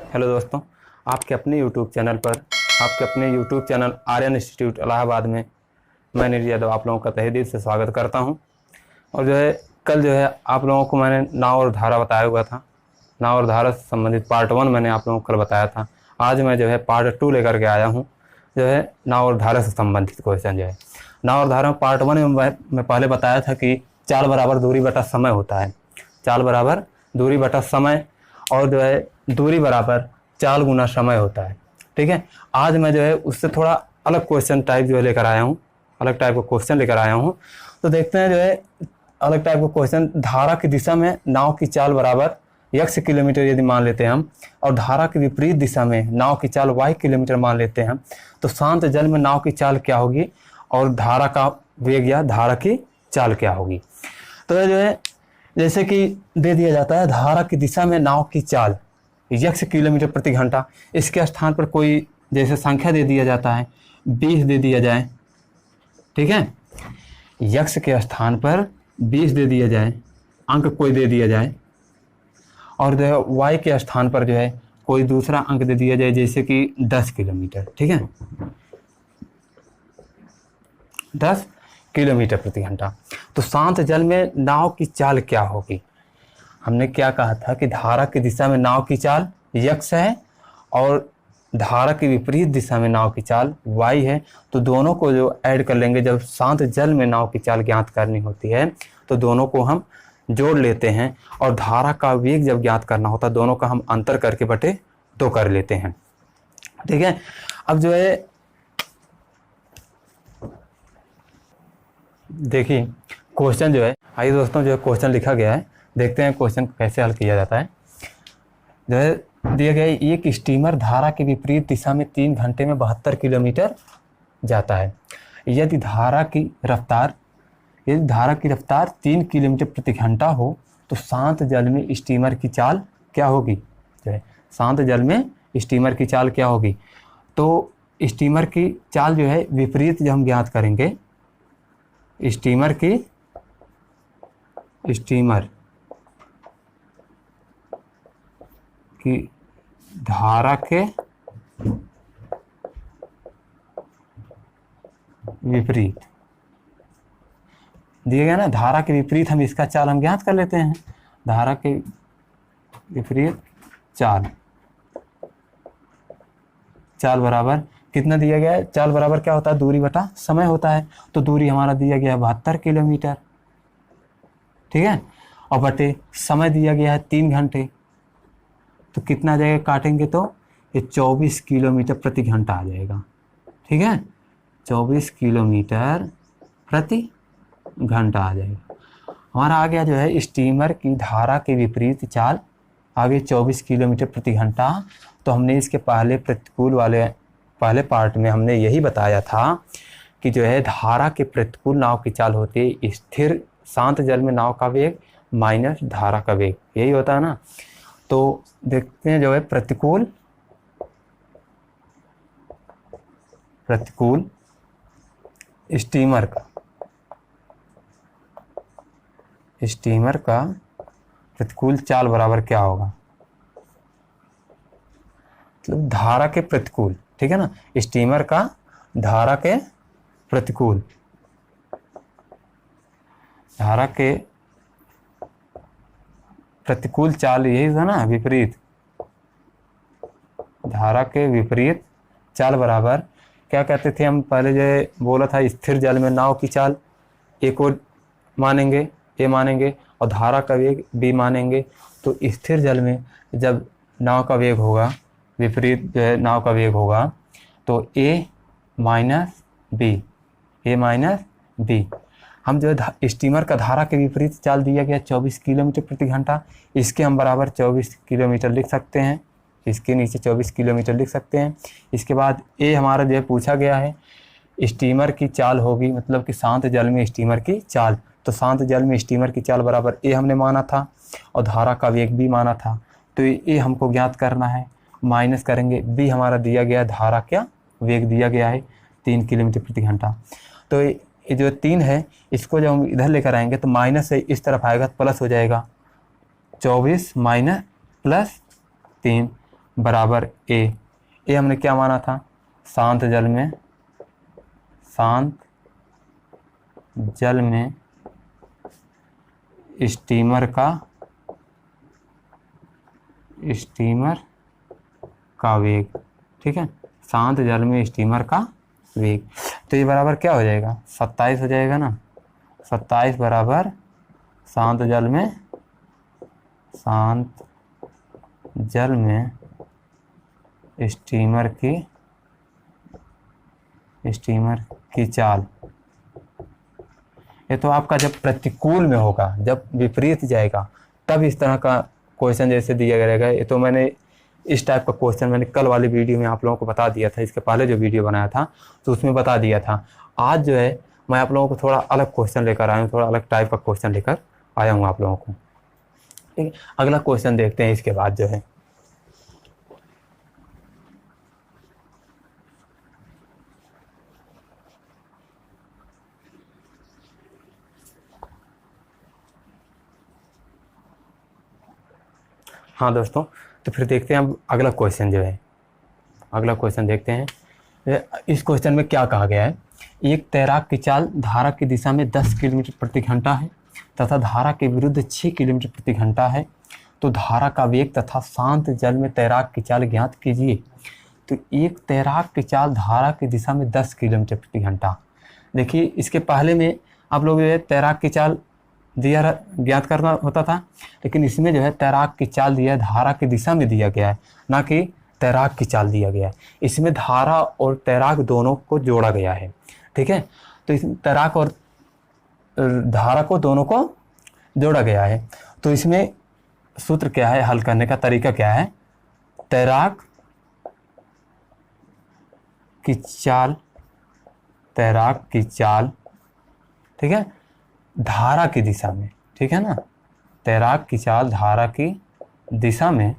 Hello दोस्तों, आपके अपने YouTube चैनल पर आपके अपने YouTube channel Aryan Institute Allahabad में मैं नीरज यादव आप लोगों का तहे दिल से स्वागत करता हूं। और कल आप लोगों को मैंने नाव और धारा बताया हुआ था। नाव और धारा से संबंधित पार्ट 1 मैंने आप लोगों को कल बताया था। आज मैं पार्ट 2 लेकर के आया हूँ। नाव और धारा से संबंधित क्वेश्चन नाव और धारा में पार्ट 1 में मैं पहले बताया था कि चाल बराबर दूरी बटा समय होता है। चाल बराबर दूरी बटा समय और दूरी बराबर चाल गुना समय होता है। ठीक है, आज मैं उससे थोड़ा अलग क्वेश्चन टाइप लेकर आया हूँ। अलग टाइप का क्वेश्चन लेकर आया हूँ। तो देखते हैं अलग टाइप का क्वेश्चन। धारा की दिशा में नाव की चाल बराबर x किलोमीटर यदि मान लेते हैं हम, और धारा की विपरीत दिशा में नाव की चाल y किलोमीटर मान लेते हैं, तो शांत जल में नाव की चाल क्या होगी और धारा का वेग या धारा की चाल क्या होगी। तो जैसे कि दे दिया जाता है धारा की दिशा में नाव की चाल x किलोमीटर प्रति घंटा। इसके स्थान पर कोई जैसे संख्या दे दिया जाता है 20 दे दिया जाए। ठीक है, x के स्थान पर 20 दे दिया जाए, अंक कोई दे दिया जाए, और y के स्थान पर कोई दूसरा अंक दे दिया जाए जैसे कि 10 किलोमीटर। ठीक है, 10 किलोमीटर प्रति घंटा। तो शांत जल में नाव की चाल क्या होगी। हमने क्या कहा था कि धारा की दिशा में नाव की चाल x है और धारा की विपरीत दिशा में नाव की चाल y है। तो दोनों को ऐड कर लेंगे। जब शांत जल में नाव की चाल ज्ञात करनी होती है तो दोनों को हम जोड़ लेते हैं, और धारा का वेग जब ज्ञात करना होता है दोनों का हम अंतर करके बटे 2 कर लेते हैं। ठीक है, अब देखिए क्वेश्चन आइए दोस्तों क्वेश्चन लिखा गया है, देखते हैं क्वेश्चन कैसे हल किया जाता है। दिया गया है एक स्टीमर धारा के विपरीत दिशा में 3 घंटे में 72 किलोमीटर जाता है। यदि धारा की रफ्तार 3 किलोमीटर प्रति घंटा हो तो शांत जल में स्टीमर की चाल क्या होगी। शांत जल में स्टीमर की चाल क्या होगी। तो स्टीमर की चाल विपरीत जब हम ज्ञात करेंगे, स्टीमर की धारा के विपरीत दिया गया ना, धारा के विपरीत हम इसका चाल हम ज्ञात कर लेते हैं। धारा के विपरीत चाल बराबर कितना दिया गया है। चाल बराबर क्या होता है, दूरी बटा समय होता है। तो दूरी हमारा दिया गया है 72 किलोमीटर। ठीक है, और बटे समय दिया गया है 3 घंटे। तो कितना आ जाएगा, काटेंगे तो ये 24 किलोमीटर प्रति घंटा आ जाएगा। ठीक है, 24 किलोमीटर प्रति घंटा आ जाएगा। हमारा आ गया स्टीमर की धारा के विपरीत चाल आगे 24 किलोमीटर प्रति घंटा। तो हमने इसके पहले पार्ट में हमने यही बताया था कि धारा के प्रतिकूल नाव की चाल होती है स्थिर शांत जल में नाव का वेग माइनस धारा का वेग, यही होता है ना। तो देखते हैं प्रतिकूल स्टीमर का प्रतिकूल चाल बराबर क्या होगा, मतलब धारा के प्रतिकूल। ठीक है ना, स्टीमर का धारा के प्रतिकूल चाल यही था ना, विपरीत धारा के विपरीत चाल बराबर क्या कहते थे हम पहले बोला था, स्थिर जल में नाव की चाल ए को मानेंगे, ए मानेंगे, और धारा का वेग बी मानेंगे। तो स्थिर जल में जब नाव का वेग होगा विपरीत नाव का वेग होगा तो ए माइनस बी। हम स्टीमर का धारा के विपरीत चाल दिया गया 24 किलोमीटर प्रति घंटा, इसके हम बराबर 24 किलोमीटर लिख सकते हैं, इसके नीचे 24 किलोमीटर लिख सकते हैं। इसके बाद ए हमारा पूछा गया है स्टीमर की चाल होगी, मतलब कि शांत जल में स्टीमर की चाल। तो शांत जल में स्टीमर की चाल बराबर ए हमने माना था और धारा का वेग भी माना था। तो ये हमको ज्ञात करना है, माइनस करेंगे बी हमारा दिया गया धारा क्या वेग दिया गया है 3 किलोमीटर प्रति घंटा। तो ये जो 3 है इसको जब हम इधर लेकर आएंगे तो माइनस से इस तरफ आएगा तो प्लस हो जाएगा 24 माइनस प्लस 3 बराबर ए। ए हमने क्या माना था, शांत जल में स्टीमर का वेग, ठीक है, शांत जल में स्टीमर का वेग। तो ये बराबर क्या हो जाएगा, 27 हो जाएगा ना। 27 बराबर शांत जल में स्टीमर की चाल। ये तो आपका जब प्रतिकूल में होगा, जब विपरीत जाएगा तब इस तरह का क्वेश्चन जैसे दिया रहेगा। ये तो मैंने इस टाइप का क्वेश्चन मैंने कल वाली वीडियो में आप लोगों को बता दिया था, इसके पहले जो वीडियो बनाया था तो उसमें बता दिया था। आज जो है मैं आप लोगों को थोड़ा अलग क्वेश्चन लेकर आया हूँ, थोड़ा अलग टाइप का क्वेश्चन लेकर आया हूँ आप लोगों को। ठीक है, अगला क्वेश्चन देखते हैं इसके बाद जो है। हाँ दोस्तों, तो फिर देखते हैं अब अगला क्वेश्चन जो है। अगला क्वेश्चन देखते हैं। इस क्वेश्चन में क्या कहा गया है, एक तैराक की चाल धारा की दिशा में 10 किलोमीटर प्रति घंटा है तथा धारा के विरुद्ध 6 किलोमीटर प्रति घंटा है, तो धारा का वेग तथा शांत जल में तैराक की चाल ज्ञात कीजिए। तो एक तैराक की चाल धारा की दिशा में 10 किलोमीटर प्रति घंटा। देखिए, इसके पहले में आप लोग जो है तैराक की चाल दिया ज्ञात करना होता था, लेकिन इसमें जो है तैराक की चाल दिया है धारा की दिशा में दिया गया है, ना कि तैराक की चाल दिया गया है। इसमें धारा और तैराक दोनों को जोड़ा गया है। ठीक है, तो इसमें तैराक और धारा को दोनों को जोड़ा गया है। तो इसमें सूत्र क्या है, हल करने का तरीका क्या है, तैराक की चाल, ठीक है, धारा की दिशा में, ठीक है ना, तैराक की चाल धारा की दिशा में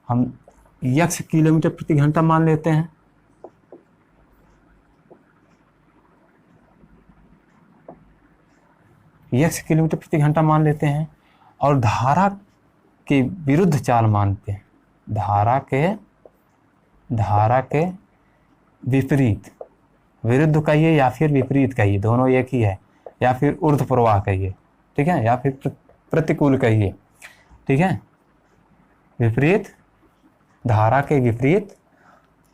हम x किलोमीटर प्रति घंटा मान लेते हैं। x किलोमीटर प्रति घंटा मान लेते हैं और धारा के विरुद्ध चाल मानते हैं। धारा के विपरीत, विरुद्ध कहिए या फिर विपरीत कहिए, दोनों एक ही है, या फिर ऊर्ध्व प्रवाह कहिए, ठीक है, या फिर प्रतिकूल कहिए, ठीक है, विपरीत, धारा के विपरीत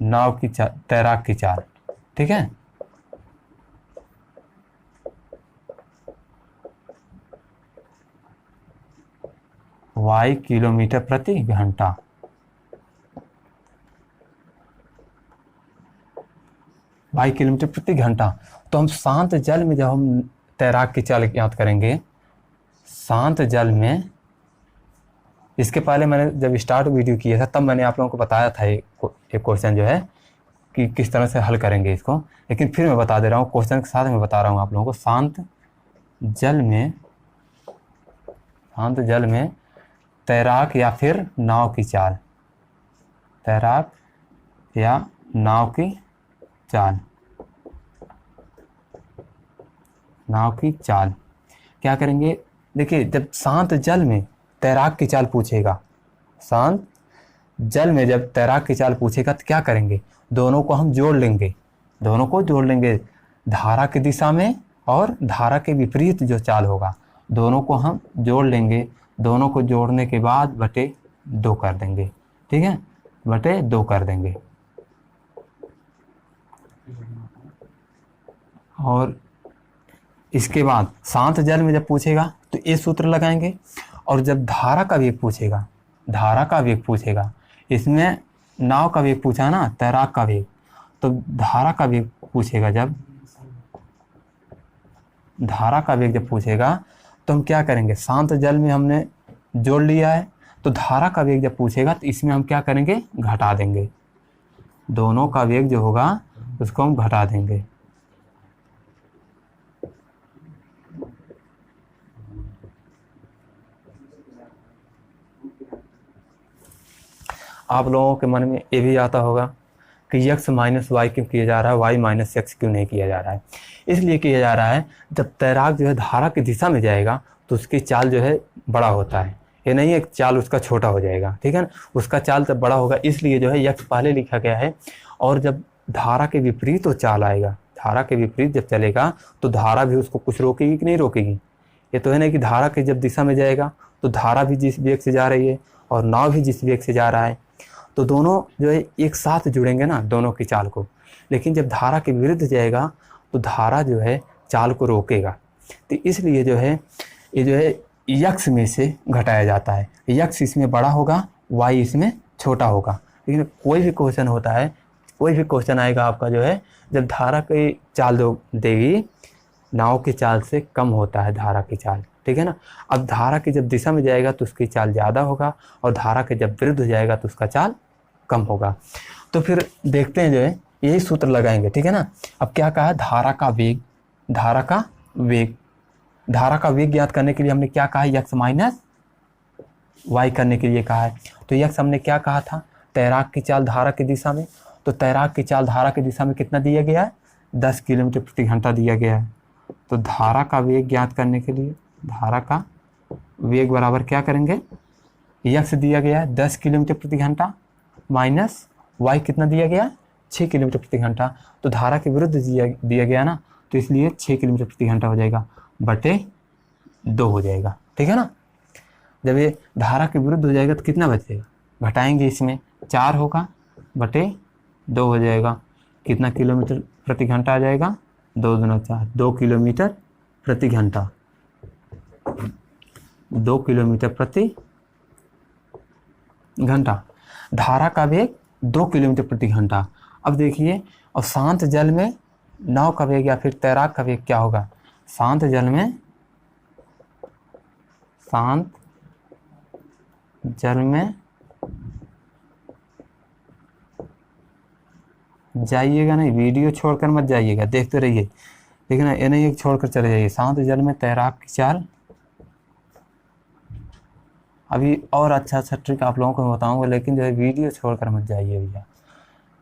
नाव की तैराक की चाल, ठीक है। y किलोमीटर प्रति घंटा, y किलोमीटर प्रति घंटा। तो हम शांत जल में जब हम तैराक की चाल ज्ञात करेंगे, शांत जल में, इसके पहले मैंने जब स्टार्ट वीडियो किया था तब मैंने आप लोगों को बताया था एक क्वेश्चन जो है कि किस तरह से हल करेंगे इसको, लेकिन फिर मैं बता दे रहा हूँ, क्वेश्चन के साथ मैं बता रहा हूँ आप लोगों को। शांत जल में तैराक या फिर नाव की चाल, तैराक या नाव की चाल क्या करेंगे। देखिए, जब शांत जल में तैराक की चाल पूछेगा, शांत जल में जब तैराक की चाल पूछेगा तो क्या करेंगे, दोनों को हम जोड़ लेंगे, धारा की दिशा में और धारा के विपरीत जो चाल होगा दोनों को हम जोड़ लेंगे। दोनों को जोड़ने के बाद बटे 2 कर देंगे, ठीक है, बटे 2 कर देंगे। और इसके बाद शांत जल में जब पूछेगा तो ये सूत्र लगाएंगे, और जब धारा का वेग पूछेगा, इसमें नाव का वेग पूछा ना, तैराक का वेग, तो धारा का वेग पूछेगा, जब धारा का वेग जब पूछेगा तो हम क्या करेंगे, शांत जल में हमने जोड़ लिया है, तो धारा का वेग जब पूछेगा तो इसमें हम क्या करेंगे, घटा देंगे, दोनों का वेग जो होगा उसको हम घटा देंगे। आप लोगों के मन में ये भी आता होगा कि x माइनस वाई क्यों किया जा रहा है, y माइनस एक्स क्यों नहीं किया जा रहा है। इसलिए किया जा रहा है, जब तैराक जो है धारा की दिशा में जाएगा तो उसकी चाल जो है बड़ा होता है, ये नहीं है चाल उसका छोटा हो जाएगा, ठीक है ना, उसका चाल तब बड़ा होगा, इसलिए जो है यक्स पहले लिखा गया है। और जब धारा के विपरीत वो चाल आएगा, धारा के विपरीत जब चलेगा तो धारा भी उसको कुछ रोकेगी कि नहीं रोकेगी। ये तो है ना कि धारा की जब दिशा में जाएगा तो धारा भी जिस वेग से जा रही है और नाव भी जिस वेग से जा रहा है, तो दोनों जो है एक साथ जुड़ेंगे ना दोनों की चाल को। लेकिन जब धारा के विरुद्ध जाएगा तो धारा जो है चाल को रोकेगा। तो इसलिए जो है ये जो है यक्स में से घटाया जाता है, यक्स इसमें बड़ा होगा, वाई इसमें छोटा होगा। लेकिन कोई भी क्वेश्चन होता है, कोई भी क्वेश्चन आएगा आपका जो है, जब धारा की चाल देगी नाव की चाल से कम होता है धारा की चाल, ठीक है ना। अब धारा की जब दिशा में जाएगा तो उसकी चाल ज़्यादा होगा और धारा के जब विरुद्ध जाएगा तो उसका चाल कम होगा। तो फिर देखते हैं जो है यही सूत्र लगाएंगे, ठीक है ना। अब क्या कहा, धारा का वेग, धारा का वेग, धारा का वेग ज्ञात करने के लिए हमने क्या कहा, यक्स माइनस वाई करने के लिए कहा है। तो यक्स हमने क्या कहा था, तैराक की चाल धारा की दिशा में, तो तैराक की चाल धारा की दिशा में कितना दिया गया है, 10 किलोमीटर प्रति घंटा दिया गया है। तो धारा का वेग ज्ञात करने के लिए धारा का वेग बराबर क्या करेंगे, यक्स दिया गया है 10 किलोमीटर प्रति घंटा माइनस वाई कितना दिया गया, 6 किलोमीटर प्रति घंटा। तो धारा के विरुद्ध दिया गया ना, तो इसलिए 6 किलोमीटर प्रति घंटा हो जाएगा, बटे 2 हो जाएगा, ठीक है ना। जब ये धारा के विरुद्ध हो जाएगा तो कितना बचेगा, घटाएंगे इसमें 4 होगा, बटे 2 हो जाएगा। कितना किलोमीटर प्रति घंटा आ जाएगा, 2 दूना 4, 2 किलोमीटर प्रति घंटा, 2 किलोमीटर प्रति घंटा। धारा का वेग 2 किलोमीटर प्रति घंटा। अब देखिए, और शांत जल में नाव का वेग या फिर तैराक का वेग क्या होगा, शांत जल में, शांत जल में जाइएगा नहीं, वीडियो छोड़कर मत जाइएगा, देखते रहिए, लेकिन ये नहीं छोड़कर चले जाइए। शांत जल में तैराक की चाल, अभी और अच्छा ट्रिक आप लोगों को बताऊंगा, लेकिन जो है वीडियो छोड़कर मत जाइए भैया।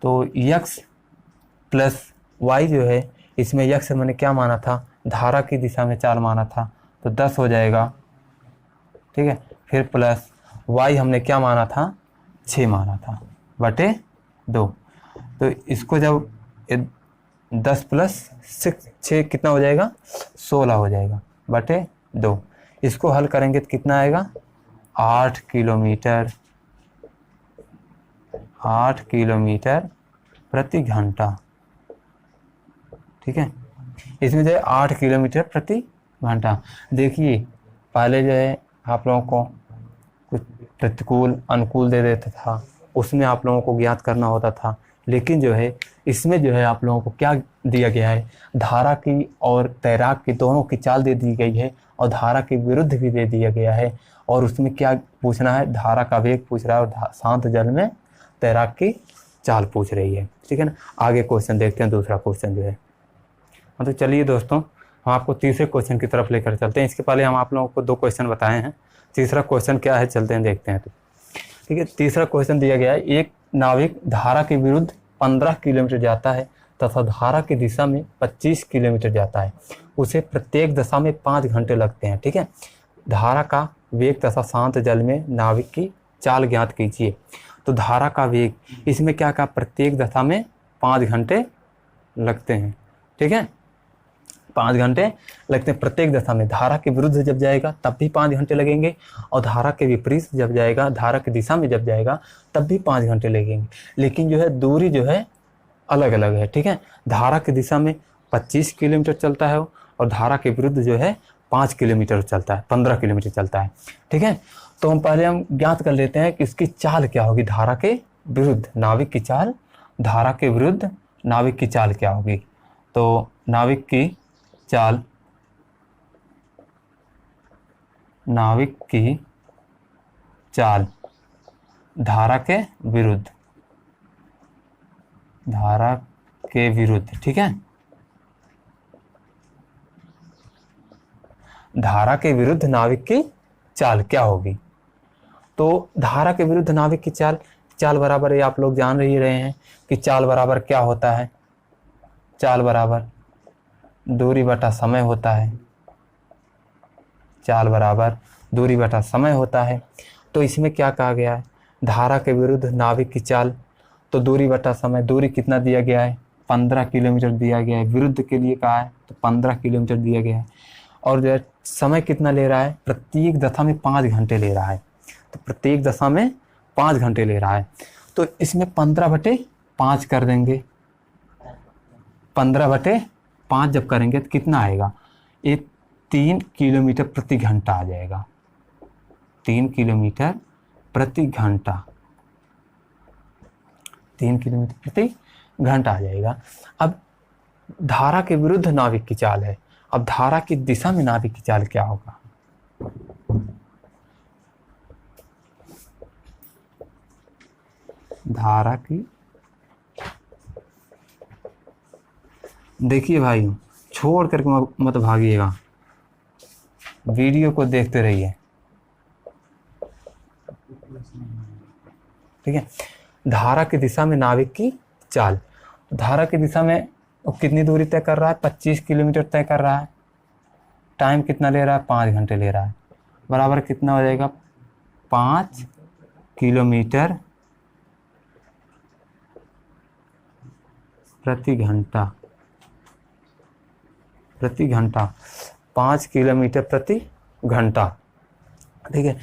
तो यक्स प्लस वाई जो है, इसमें यक्स मैंने क्या माना था, धारा की दिशा में चाल माना था, तो 10 हो जाएगा, ठीक है। फिर प्लस वाई हमने क्या माना था, 6 माना था, बटे 2। तो इसको जब 10 प्लस 6 कितना हो जाएगा, 16 हो जाएगा, बटे 2। इसको हल करेंगे तो कितना आएगा, 8 किलोमीटर प्रति घंटा, ठीक है। इसमें जो है 8 किलोमीटर प्रति घंटा। देखिए पहले जो है आप लोगों को कुछ प्रतिकूल अनुकूल दे देता था, उसमें आप लोगों को ज्ञात करना होता था, लेकिन जो है इसमें जो है आप लोगों को क्या दिया गया है, धारा की और तैराक की दोनों की चाल दे दी गई है और धारा के विरुद्ध भी दे दिया गया है। और उसमें क्या पूछना है, धारा का वेग पूछ रहा है और शांत जल में तैराक की चाल पूछ रही है, ठीक है ना। आगे क्वेश्चन देखते हैं, दूसरा क्वेश्चन जो है। तो चलिए दोस्तों, हम आपको तीसरे क्वेश्चन की तरफ लेकर चलते हैं। इसके पहले हम आप लोगों को 2 क्वेश्चन बताए हैं, तीसरा क्वेश्चन क्या है चलते हैं देखते हैं। तो ठीक है, तीसरा क्वेश्चन दिया गया है, एक नाविक धारा के विरुद्ध 15 किलोमीटर जाता है तथा धारा की दिशा में 25 किलोमीटर जाता है, उसे प्रत्येक दशा में 5 घंटे लगते हैं, ठीक है। धारा का वेग तथा शांत जल में नाविक की चाल ज्ञात कीजिए। तो धारा का वेग, इसमें क्या कहा, प्रत्येक दशा में 5 घंटे लगते हैं, ठीक है, 5 घंटे लगते हैं प्रत्येक दशा में। धारा के विरुद्ध जब जाएगा तब भी 5 घंटे लगेंगे, और धारा के विपरीत जब जाएगा, धारा की दिशा में जब जाएगा तब भी 5 घंटे लगेंगे। लेकिन जो है दूरी जो है अलग अलग है, ठीक है। धारा की दिशा में 25 किलोमीटर चलता है और धारा के विरुद्ध जो है 5 किलोमीटर चलता है, 15 किलोमीटर चलता है, ठीक है। तो हम पहले ज्ञात कर लेते हैं कि इसकी चाल क्या होगी, धारा के विरुद्ध नाविक की चाल, धारा के विरुद्ध नाविक की चाल क्या होगी। तो नाविक की चाल, नाविक की चाल धारा के विरुद्ध, धारा के विरुद्ध, ठीक है, धारा के विरुद्ध नाविक की चाल क्या होगी। तो धारा के विरुद्ध नाविक की चाल, चाल बराबर ये आप लोग जान ही रहे हैं कि चाल बराबर क्या होता है, चाल बराबर दूरी बटा समय होता है, चाल बराबर दूरी बटा समय होता है। तो इसमें क्या कहा गया है, धारा के विरुद्ध नाविक की चाल, तो दूरी बटा समय, दूरी कितना दिया गया है 15 किलोमीटर दिया गया है, विरुद्ध के लिए कहा है तो 15 किलोमीटर दिया गया है। और जो है समय कितना ले रहा है, प्रत्येक दशा में 5 घंटे ले रहा है, तो प्रत्येक दशा में 5 घंटे ले रहा है। तो इसमें 15/5 कर देंगे, 15/5 जब करेंगे तो कितना आएगा, ये 3 किलोमीटर प्रति घंटा आ जाएगा, 3 किलोमीटर प्रति घंटा, 3 किलोमीटर प्रति घंटा आ जाएगा। अब धारा के विरुद्ध नाविक की चाल है, अब धारा की दिशा में नाविक की चाल क्या होगा, धारा की, देखिए भाई छोड़ करके मत भागिएगा, वीडियो को देखते रहिए, ठीक है। धारा की दिशा में नाविक की चाल, धारा की दिशा में वो कितनी दूरी तय कर रहा है, 25 किलोमीटर तय कर रहा है, टाइम कितना ले रहा है, 5 घंटे ले रहा है, बराबर कितना हो जाएगा 5 किलोमीटर प्रति घंटा, 5 किलोमीटर प्रति घंटा, ठीक है।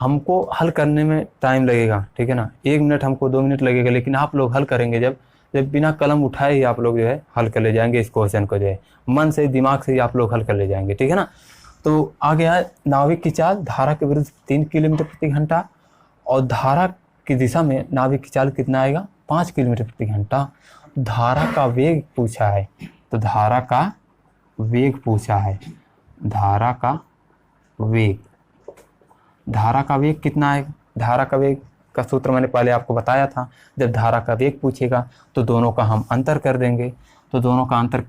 हमको हल करने में टाइम लगेगा, ठीक है ना, 1 मिनट हमको 2 मिनट लगेगा, लेकिन आप लोग हल करेंगे जब बिना कलम उठाए ही आप लोग जो है हल कर ले जाएंगे, इस क्वेश्चन को जो है मन से दिमाग से ही आप लोग हल कर ले जाएंगे, ठीक है ना। तो आगे है नाविक की चाल, धारा के विरुद्ध 3 किलोमीटर प्रति घंटा, और धारा की दिशा में नाविक की चाल कितना आएगा 5 किलोमीटर प्रति घंटा। धारा का वेग पूछा है, तो धारा का वेग पूछा है, धारा का वेग, धारा का वेग कितना है, धारा का वेग का सूत्र मैंने पहले आपको बताया था, जब धारा का वेग पूछेगा तो दोनों का हम अंतर कर देंगे। तो दोनों का अंतर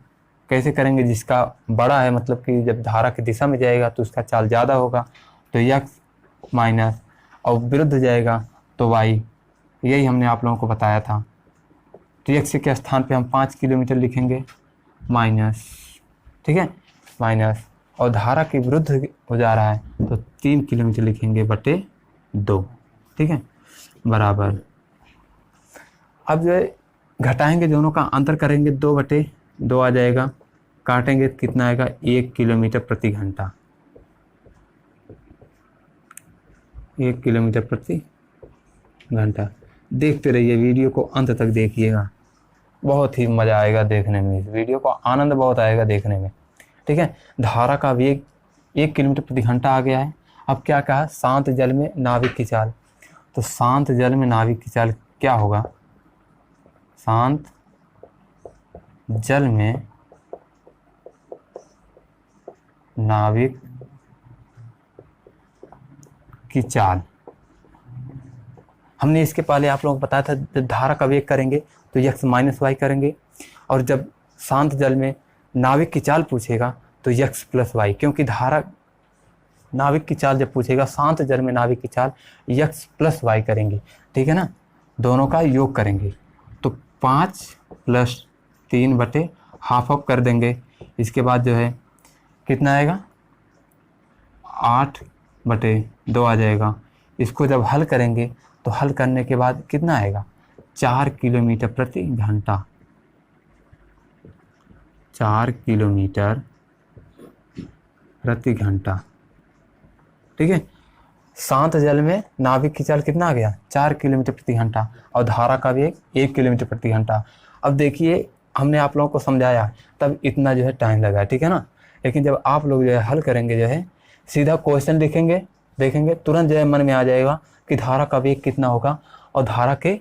कैसे करेंगे, जिसका बड़ा है मतलब कि जब धारा की दिशा में जाएगा तो उसका चाल ज़्यादा होगा, तो x माइनस, और विरुद्ध जाएगा तो y, यही हमने आप लोगों को बताया था। तो x के स्थान पे हम 5 किलोमीटर लिखेंगे माइनस, ठीक है, माइनस, और धारा के विरुद्ध हो जा रहा है तो 3 किलोमीटर लिखेंगे बटे 2, ठीक है, बराबर। अब जो है घटाएंगे, दोनों का अंतर करेंगे, 2/2 आ जाएगा, काटेंगे तो कितना आएगा 1 किलोमीटर प्रति घंटा, 1 किलोमीटर प्रति घंटा। देखते रहिए, वीडियो को अंत तक देखिएगा, बहुत ही मज़ा आएगा देखने में, इस वीडियो को आनंद बहुत आएगा देखने में, ठीक है। धारा का वेग 1 किलोमीटर प्रति घंटा आ गया है। अब क्या कहा, शांत जल में नाविक की चाल, तो शांत जल में नाविक की चाल क्या होगा, शांत जल में नाविक की चाल, हमने इसके पहले आप लोगों को बताया था, जब धारा का वेग करेंगे तो x माइनस वाई करेंगे, और जब शांत जल में नाविक की चाल पूछेगा तो x प्लस वाई, क्योंकि धारा नाविक की चाल जब पूछेगा शांत जल में नाविक की चाल x प्लस वाई करेंगे, ठीक है ना, दोनों का योग करेंगे, तो 5 + 3/2 ऑफ कर देंगे। इसके बाद जो है कितना आएगा 8/2 आ जाएगा। इसको जब हल करेंगे तो हल करने के बाद कितना आएगा 4 किलोमीटर प्रति घंटा, 4 किलोमीटर प्रति घंटा, ठीक है। शांत जल में नाविक की चाल कितना आ गया 4 किलोमीटर प्रति घंटा, और धारा का वेग 1 किलोमीटर प्रति घंटा। अब देखिए हमने आप लोगों को समझाया तब इतना जो है टाइम लगा, ठीक है ना, लेकिन जब आप लोग जो है हल करेंगे जो है सीधा क्वेश्चन लिखेंगे, देखेंगे तुरंत जो है मन में आ जाएगा कि धारा का वेग कितना होगा, और धारा के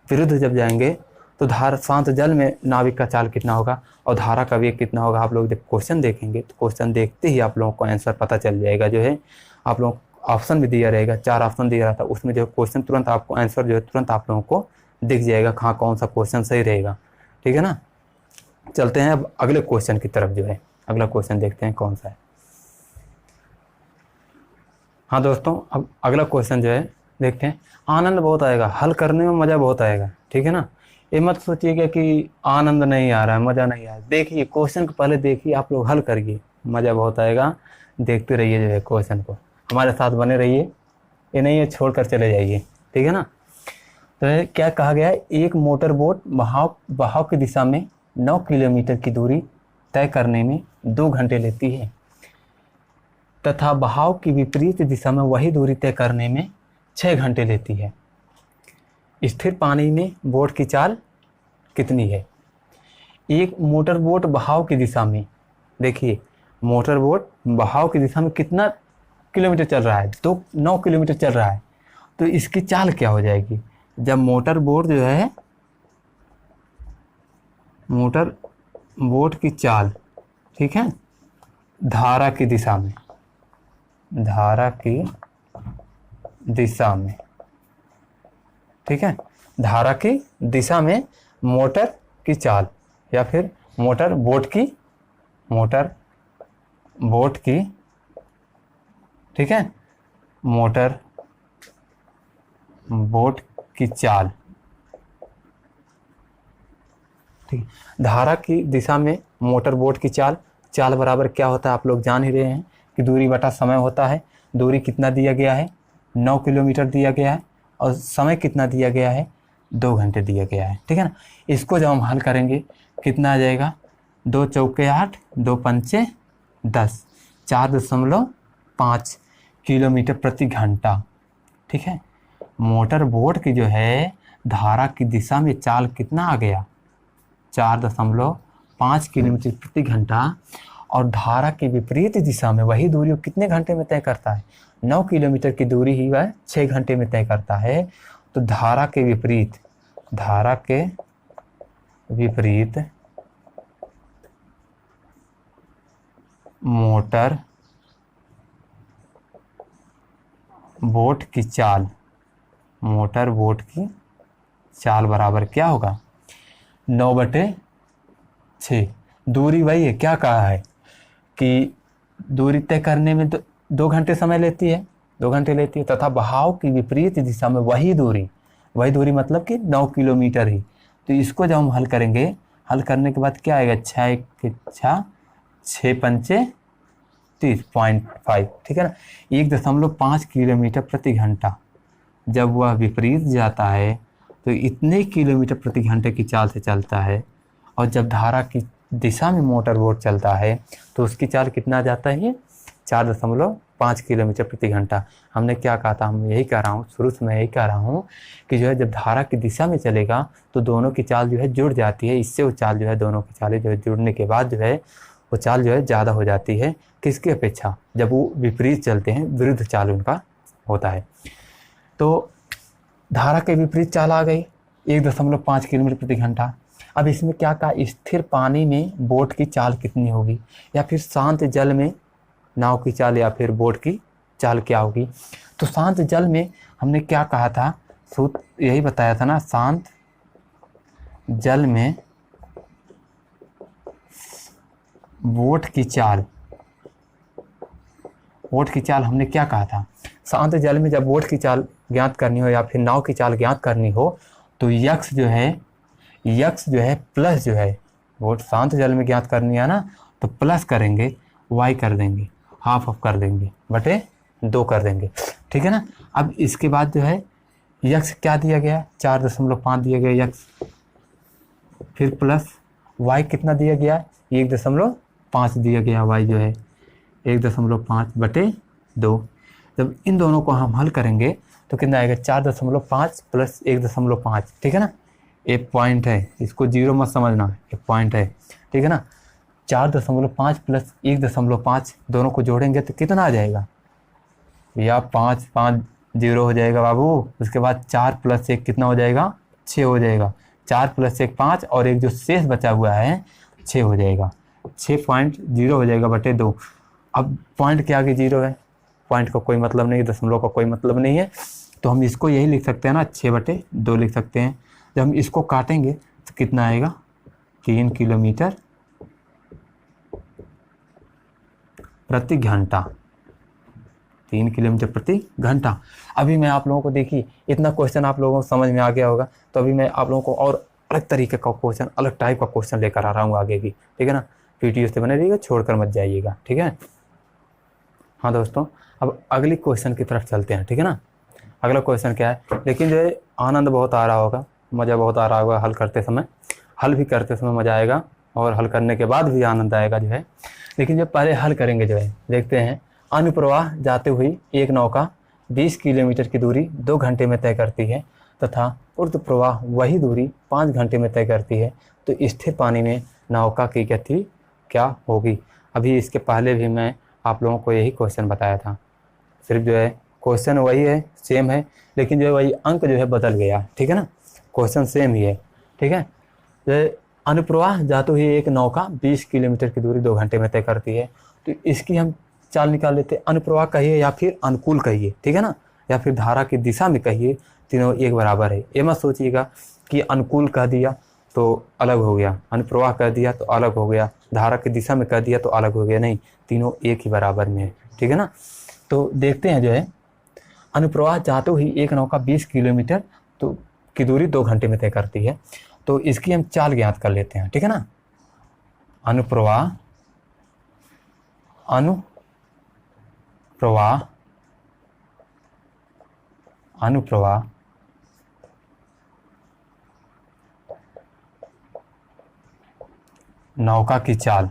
विरुद्ध जब जाएंगे तो धारा शांत जल में नाविक का चाल कितना होगा और धारा का वेग कितना होगा। आप लोग जब क्वेश्चन देखेंगे तो क्वेश्चन देखते ही आप लोगों को आंसर पता चल जाएगा। जो है आप लोग ऑप्शन भी दिया रहेगा, 4 ऑप्शन दिया रहता है, उसमें जो क्वेश्चन तुरंत आपको आंसर जो है तुरंत आप लोगों को दिख जाएगा कहाँ कौन सा क्वेश्चन सही रहेगा, ठीक है ना। चलते हैं अब अगले क्वेश्चन की तरफ, जो है अगला क्वेश्चन देखते हैं कौन सा है। हाँ दोस्तों, अब अगला क्वेश्चन जो है देखते हैं, आनंद बहुत आएगा, हल करने में मज़ा बहुत आएगा, ठीक है ना। ये मत सोचिएगा कि आनंद नहीं आ रहा है, मज़ा नहीं आ रहा है। देखिए क्वेश्चन को पहले देखिए, आप लोग हल करिए, मज़ा बहुत आएगा। देखते रहिए जो है क्वेश्चन को, हमारे साथ बने रहिए, ये नहीं है छोड़ कर चले जाइए, ठीक है ना। तो क्या कहा गया है, एक मोटर बोट बहाव की दिशा में 9 किलोमीटर की दूरी तय करने में 2 घंटे लेती है तथा बहाव की विपरीत दिशा में वही दूरी तय करने में 6 घंटे लेती है। स्थिर पानी में बोट की चाल कितनी है। एक मोटर बोट बहाव की दिशा में, देखिए मोटर बोट बहाव की दिशा में कितना किलोमीटर चल रहा है, 9 किलोमीटर चल रहा है, तो इसकी चाल क्या हो जाएगी। जब मोटर बोट जो है, मोटर बोट की चाल, ठीक है, धारा की दिशा में, धारा की दिशा में, ठीक है, धारा की दिशा में मोटर की चाल या फिर मोटर बोट की, ठीक है, मोटर बोट की चाल, ठीक, धारा की दिशा में मोटर बोट की चाल। चाल बराबर क्या होता है, आप लोग जान ही रहे हैं कि दूरी बटा समय होता है। दूरी कितना दिया गया है, 9 किलोमीटर दिया गया है, और समय कितना दिया गया है, 2 घंटे दिया गया है, ठीक है ना। इसको जब हम हल करेंगे कितना आ जाएगा, 2 चौके 8, 2 पंचे 10, 4.5 किलोमीटर प्रति घंटा, ठीक है। मोटर बोट की जो है धारा की दिशा में चाल कितना आ गया, 4.5 किलोमीटर प्रति घंटा, और धारा की विपरीत दिशा में वही दूरी वो कितने घंटे में तय करता है, 9 किलोमीटर की दूरी ही वह 6 घंटे में तय करता है। तो धारा के विपरीत मोटर बोट की चाल बराबर क्या होगा, 9/6। दूरी वही है, क्या कहा है कि दूरी तय करने में 2 घंटे समय लेती है, 2 घंटे लेती है, तथा बहाव की विपरीत दिशा में वही दूरी मतलब कि 9 किलोमीटर ही। तो इसको जब हम हल करेंगे, हल करने के बाद क्या आएगा, 6 पंचे 30.5, ठीक है ना। 1.5 किलोमीटर प्रति घंटा जब वह विपरीत जाता है तो इतने किलोमीटर प्रति घंटे की चाल से चलता है, और जब धारा की दिशा में मोटर बोट चलता है तो उसकी चाल कितना जाता है, 4.5 किलोमीटर प्रति घंटा। हमने क्या कहा था, हम यही कह रहा हूँ, शुरू से मैं यही कह रहा हूँ कि जो है जब धारा की दिशा में चलेगा तो दोनों की चाल जो है जुड़ जाती है। इससे वो चाल जो है, दोनों की चालें जो है जुड़ने के बाद जो है वो चाल जो है ज़्यादा हो जाती है, किसकी अपेक्षा, जब वो विपरीत चलते हैं, विरुद्ध चाल उनका होता है। तो धारा के विपरीत चाल आ गई 1.5 किलोमीटर प्रति घंटा। अब इसमें क्या कहा, स्थिर पानी में बोट की चाल कितनी होगी, या फिर शांत जल में नाव की चाल, या फिर बोट की चाल क्या होगी। तो शांत जल में हमने क्या कहा था, सूत्र यही बताया था ना, शांत जल में बोट की चाल हमने क्या कहा था, शांत जल में जब बोट की चाल ज्ञात करनी हो या फिर नाव की चाल ज्ञात करनी हो तो यक्स जो है प्लस जो है, बोट शांत जल में ज्ञात करनी है ना, तो प्लस करेंगे, वाई कर देंगे, हाफ ऑफ कर देंगे, बटे 2 कर देंगे, ठीक है ना। अब इसके बाद जो है यक्स क्या दिया गया, 4.5 दिया गया यक्स, फिर प्लस वाई कितना दिया गया, 1.5 दिया गया, वाई जो है 1.5 बटे 2। जब इन दोनों को हम हल करेंगे तो कितना आएगा, 4.5 प्लस 1.5, ठीक है ना। एक पॉइंट है, इसको जीरो मत समझना, एक पॉइंट है, ठीक है ना। 4.5 प्लस 1.5 दोनों को जोड़ेंगे तो कितना आ जाएगा, या 5 0 हो जाएगा बाबू। उसके बाद 4 + 1 कितना हो जाएगा, 6 हो जाएगा। 4 + 1 5, और एक जो शेष बचा हुआ है 6 हो जाएगा, 6.0 हो जाएगा बटे 2। अब पॉइंट के आगे 0 है, पॉइंट का कोई मतलब नहीं, दशमलव का कोई मतलब नहीं है, तो हम इसको यही लिख सकते हैं ना, 6/2 लिख सकते हैं। जब हम इसको काटेंगे तो कितना आएगा, 3 किलोमीटर प्रति घंटा, 3 किलोमीटर प्रति घंटा। अभी मैं आप लोगों को, देखिए इतना क्वेश्चन आप लोगों को समझ में आ गया होगा, तो अभी मैं आप लोगों को और अलग तरीके का क्वेश्चन, अलग टाइप का क्वेश्चन लेकर आ रहा हूँ आगे भी, ठीक है ना। वीडियो से बने रहिएगा, छोड़कर मत जाइएगा, ठीक है। हाँ दोस्तों, अब अगली क्वेश्चन की तरफ चलते हैं, ठीक है ना। अगला क्वेश्चन क्या है, लेकिन जो है आनंद बहुत आ रहा होगा, मज़ा बहुत आ रहा होगा हल करते समय, हल भी करते समय मज़ा आएगा और हल करने के बाद भी आनंद आएगा जो है। लेकिन जब पहले हल करेंगे जो है, देखते हैं। अनुप्रवाह जाते हुई एक नौका 20 किलोमीटर की दूरी 2 घंटे में तय करती है तथा ऊर्ध्व प्रवाह वही दूरी 5 घंटे में तय करती है, तो स्थिर पानी में नौका की गति क्या होगी। अभी इसके पहले भी मैं आप लोगों को यही क्वेश्चन बताया था, सिर्फ जो है क्वेश्चन वही है, सेम है, लेकिन जो है वही अंक जो है बदल गया, ठीक है ना। क्वेश्चन सेम ही है, ठीक है। जो अनुप्रवाह जाते हुए एक नौका 20 किलोमीटर की दूरी 2 घंटे में तय करती है, तो इसकी हम चाल निकाल लेते हैं। अनुप्रवाह कहिए या फिर अनुकूल कहिए, ठीक है ना, या फिर धारा की दिशा में कहिए, तीनों एक बराबर है। ये मत सोचिएगा कि अनुकूल कह दिया तो अलग हो गया, अनुप्रवाह कह दिया तो अलग हो गया, धारा की दिशा में कह दिया तो अलग हो गया, नहीं, तीनों एक ही बराबर में है, ठीक है ना। तो देखते हैं जो है, अनुप्रवाह जाते हुए एक नौका 20 किलोमीटर तो की दूरी 2 घंटे में तय करती है, तो इसकी हम चाल ज्ञात कर लेते हैं, ठीक है ना। अनुप्रवाह नौका की चाल,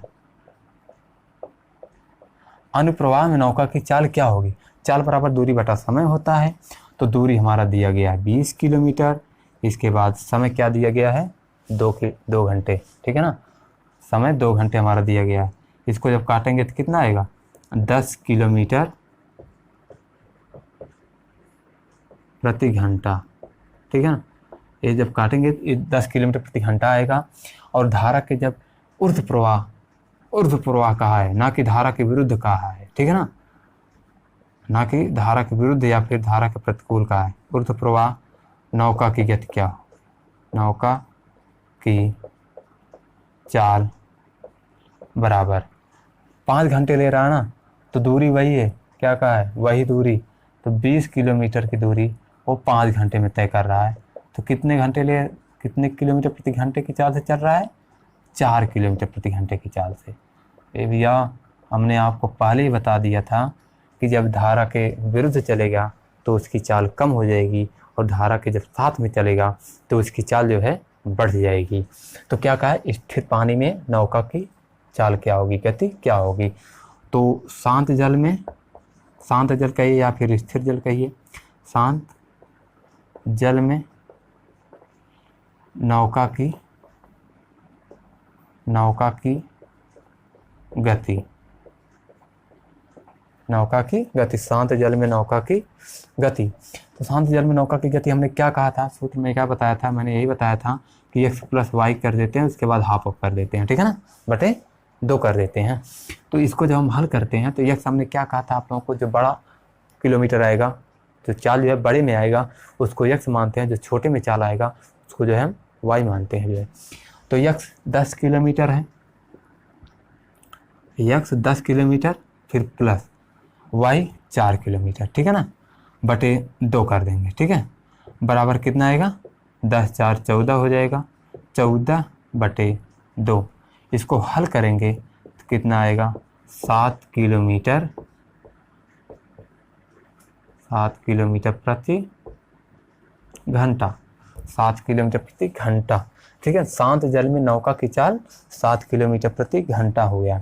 अनुप्रवाह में नौका की चाल क्या होगी। चाल बराबर दूरी बटा समय होता है, तो दूरी हमारा दिया गया है 20 किलोमीटर, इसके बाद समय क्या दिया गया है 2 घंटे, ठीक है ना। समय 2 घंटे हमारा दिया गया है, इसको जब काटेंगे तो कितना आएगा 10 किलोमीटर प्रति घंटा, ठीक है ना। ये जब काटेंगे तो 10 किलोमीटर प्रति घंटा आएगा। और धारा के जब ऊर्ध्व प्रवाह कहा है, ना कि धारा के विरुद्ध कहा है, ठीक है ना, ना कि धारा के विरुद्ध या फिर धारा के प्रतिकूल कहा है। ऊर्ध्व प्रवाह नौका की गति क्या हो, नौका की चाल बराबर 5 घंटे ले रहा है ना, तो दूरी वही है, क्या कहा है वही दूरी, तो 20 किलोमीटर की दूरी वो 5 घंटे में तय कर रहा है, तो कितने किलोमीटर प्रति घंटे की चाल से चल रहा है 4 किलोमीटर प्रति घंटे की चाल से। ये भैया हमने आपको पहले ही बता दिया था कि जब धारा के विरुद्ध चलेगा तो उसकी चाल कम हो जाएगी, और धारा के जब साथ में चलेगा तो उसकी चाल जो है बढ़ जाएगी। तो क्या कहा है, स्थिर पानी में नौका की चाल क्या होगी, गति क्या होगी। तो शांत जल कहिए या फिर स्थिर जल कहिए, शांत जल में नौका की गति, शांत जल में नौका की गति। तो शांत जल में नौका की गति हमने क्या कहा था, सूत्र में क्या बताया था, मैंने यही बताया था कि x + y कर देते हैं, उसके बाद हाफ ऑफ कर देते हैं, ठीक है ना, बटे 2 कर देते हैं। तो इसको जब हम हल करते हैं तो x हमने क्या कहा था आप लोगों को, जो बड़ा किलोमीटर आएगा, जो चाल जो है बड़े में आएगा उसको x मानते हैं, जो छोटे में चाल आएगा उसको जो है हम y मानते हैं जो है। तो x 10 किलोमीटर है, x 10 किलोमीटर फिर प्लस y 4 किलोमीटर, ठीक है ना, बटे 2 कर देंगे, ठीक है, बराबर कितना आएगा 10 4 14 हो जाएगा, 14 बटे 2। इसको हल करेंगे तो कितना आएगा 7 किलोमीटर प्रति घंटा, 7 किलोमीटर प्रति घंटा, ठीक है। शांत जल में नौका की चाल 7 किलोमीटर प्रति घंटा हो गया,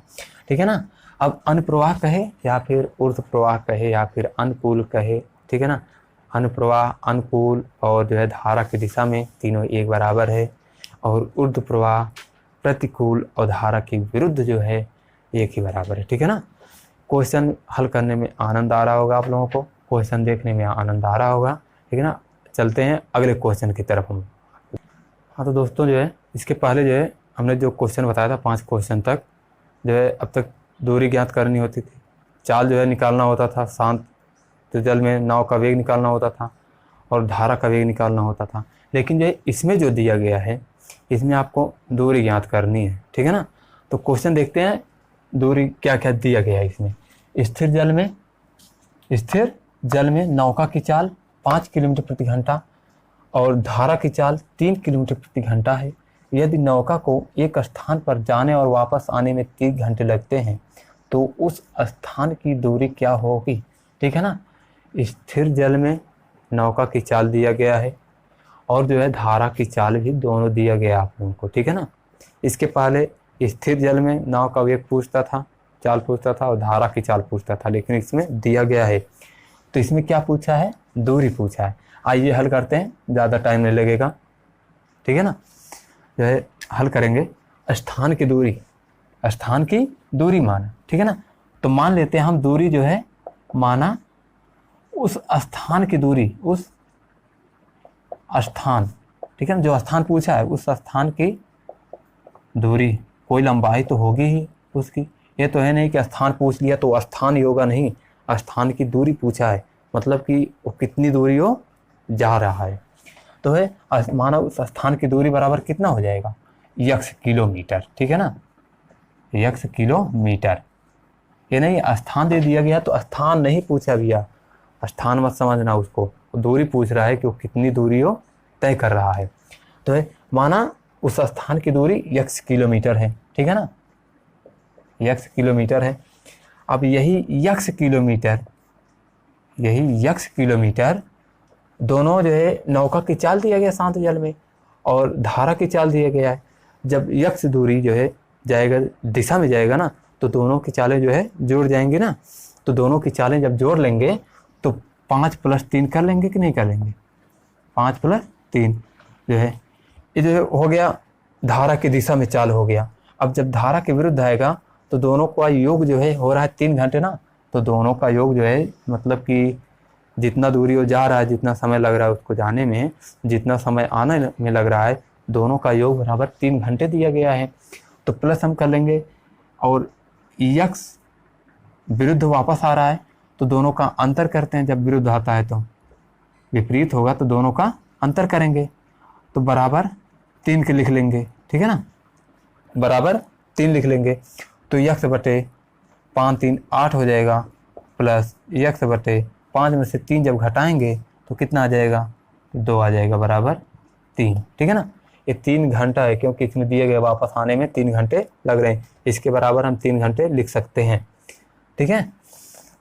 ठीक है ना। अब अनुप्रवाह कहे या फिर ऊर्ध्व प्रवाह कहे या फिर अनुकूल कहे, ठीक है ना, अनुप्रवाह अनुकूल और जो है धारा की दिशा में तीनों एक बराबर है, और ऊर्ध्व प्रवाह प्रतिकूल और धारा के विरुद्ध जो है एक ही बराबर है, ठीक है ना। क्वेश्चन हल करने में आनंद आ रहा होगा आप लोगों को, क्वेश्चन देखने में आनंद आ रहा होगा, ठीक है ना। चलते हैं अगले क्वेश्चन की तरफ हम। हाँ तो दोस्तों जो है इसके पहले जो है हमने जो क्वेश्चन बताया था 5 क्वेश्चन तक जो है अब तक दूरी ज्ञात करनी होती थी, चाल जो है निकालना होता था, शांत जल में नाव का वेग निकालना होता था और धारा का वेग निकालना होता था। लेकिन जो इसमें जो दिया गया है इसमें आपको दूरी ज्ञात करनी है, ठीक है ना। तो क्वेश्चन देखते हैं दूरी क्या क्या दिया गया है इसमें। स्थिर जल में नौका की चाल 5 किलोमीटर प्रति घंटा और धारा की चाल 3 किलोमीटर प्रति घंटा है। यदि नौका को एक स्थान पर जाने और वापस आने में 3 घंटे लगते हैं तो उस स्थान की दूरी क्या होगी। ठीक है ना। स्थिर जल में नौका की चाल दिया गया है और जो है धारा की चाल भी दोनों दिया गया आप लोगों को। ठीक है ना। इसके पहले स्थिर जल में नाव का वेग पूछता था, चाल पूछता था और धारा की चाल पूछता था, लेकिन इसमें दिया गया है। तो इसमें क्या पूछा है, दूरी पूछा है। आइए हल करते हैं, ज़्यादा टाइम नहीं लगेगा। ठीक है ना। जो है हल करेंगे। स्थान की दूरी, स्थान की दूरी माना। ठीक है ना। तो मान लेते हैं हम दूरी जो है माना उस स्थान की दूरी, उस स्थान, ठीक है ना, जो स्थान पूछा है उस स्थान की दूरी, कोई लंबाई तो होगी ही उसकी। ये तो है नहीं कि स्थान पूछ लिया तो स्थान ही होगा, नहीं, स्थान की दूरी पूछा है, मतलब कि वो कितनी दूरी हो जा रहा है। तो है माना उस स्थान की दूरी बराबर कितना हो जाएगा, यक्स किलोमीटर। ठीक है ना, यक्स किलोमीटर। ये नहीं स्थान दे दिया गया तो स्थान नहीं पूछा भैया, स्थान मत समझना उसको, दूरी पूछ रहा है कि वो कितनी दूरी हो तय कर रहा है। तो है माना उस स्थान की दूरी यक्स किलोमीटर है। ठीक है ना, यक्स किलोमीटर है। अब यही यक्स किलोमीटर दोनों जो है नौका की चाल दिया गया शांत जल में और धारा की चाल दिया गया है। जब यक्स दूरी जो है जाएगा दिशा में जाएगा ना तो दोनों की चालें जो है जोड़ जाएंगी ना, तो दोनों की चालें जब जोड़ लेंगे तो 5 + 3 कर लेंगे कि नहीं कर लेंगे, 5 + 3 जो है ये जो है हो गया धारा की दिशा में चाल हो गया। अब जब धारा के विरुद्ध आएगा तो दोनों का योग जो है हो रहा है 3 घंटे ना, तो दोनों का योग जो है मतलब कि जितना दूरी वो जा रहा है, जितना समय लग रहा है उसको जाने में, जितना समय आने में लग रहा है, दोनों का योग बराबर 3 घंटे दिया गया है। तो प्लस हम कर लेंगे और यक्स विरुद्ध वापस आ रहा है तो दोनों का अंतर करते हैं। जब विरुद्ध आता है तो विपरीत होगा तो दोनों का अंतर करेंगे तो बराबर 3 के लिख लेंगे। ठीक है ना, बराबर 3 लिख लेंगे तो यक्स बटे 5 3 8 हो जाएगा, प्लस यक्स बटे 5 में से 3 जब घटाएंगे तो कितना आ जाएगा, 2 आ जाएगा, बराबर 3। ठीक है ना, ये 3 घंटा है क्योंकि इसमें दिए गए वापस आने में 3 घंटे लग रहे हैं, इसके बराबर हम 3 घंटे लिख सकते हैं। ठीक है,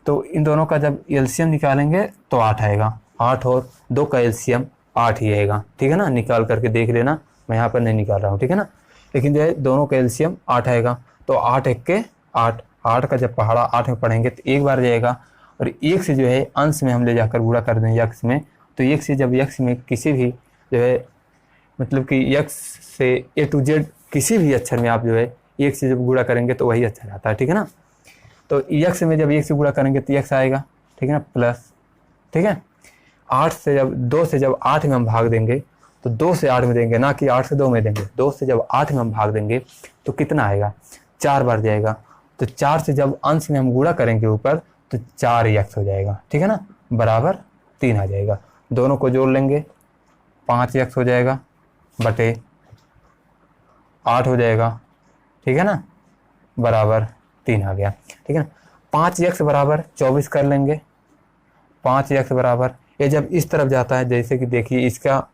तो इन दोनों का जब एलसीएम निकालेंगे तो 8 आएगा, 8 और 2 का एलसीएम 8 ही आएगा। ठीक है ना, निकाल करके देख लेना, मैं यहाँ पर नहीं निकाल रहा हूँ। ठीक है ना, लेकिन जो है दोनों का एलसीएम 8 आएगा तो 8 1 के 8, 8 का जब पहाड़ा 8 में पढ़ेंगे तो एक बार जाएगा और 1 से जो है अंश में हम ले जाकर गुणा कर दें यक्स में, तो 1 से जब यक्स में किसी भी जो है मतलब कि यक्स से A to Z किसी भी अक्षर में आप जो है 1 से जब गुणा करेंगे तो वही अक्षर आता है। ठीक है ना, तो यक्स में जब 1 से गुणा करेंगे तो यक्स आएगा। ठीक है ना, प्लस, ठीक है, 8 से जब 2 से जब 8 में हम भाग देंगे तो 2 से 8 में देंगे, ना कि 8 से 2 में देंगे, 2 से जब 8 में हम भाग देंगे तो कितना आएगा, 4 बार जाएगा। तो 4 से जब अंश में हम गुणा करेंगे ऊपर तो 4 यक्स हो जाएगा। ठीक है ना, बराबर 3 आ जाएगा। दोनों को जोड़ लेंगे, 5 यक्स हो जाएगा बटे 8 हो जाएगा। ठीक है ना, बराबर 3 आ गया। ठीक है ना, 5 यक्स बराबर 24 कर लेंगे, 5 यक्स बराबर, ये जब इस तरफ जाता है जैसे कि देखिए इसका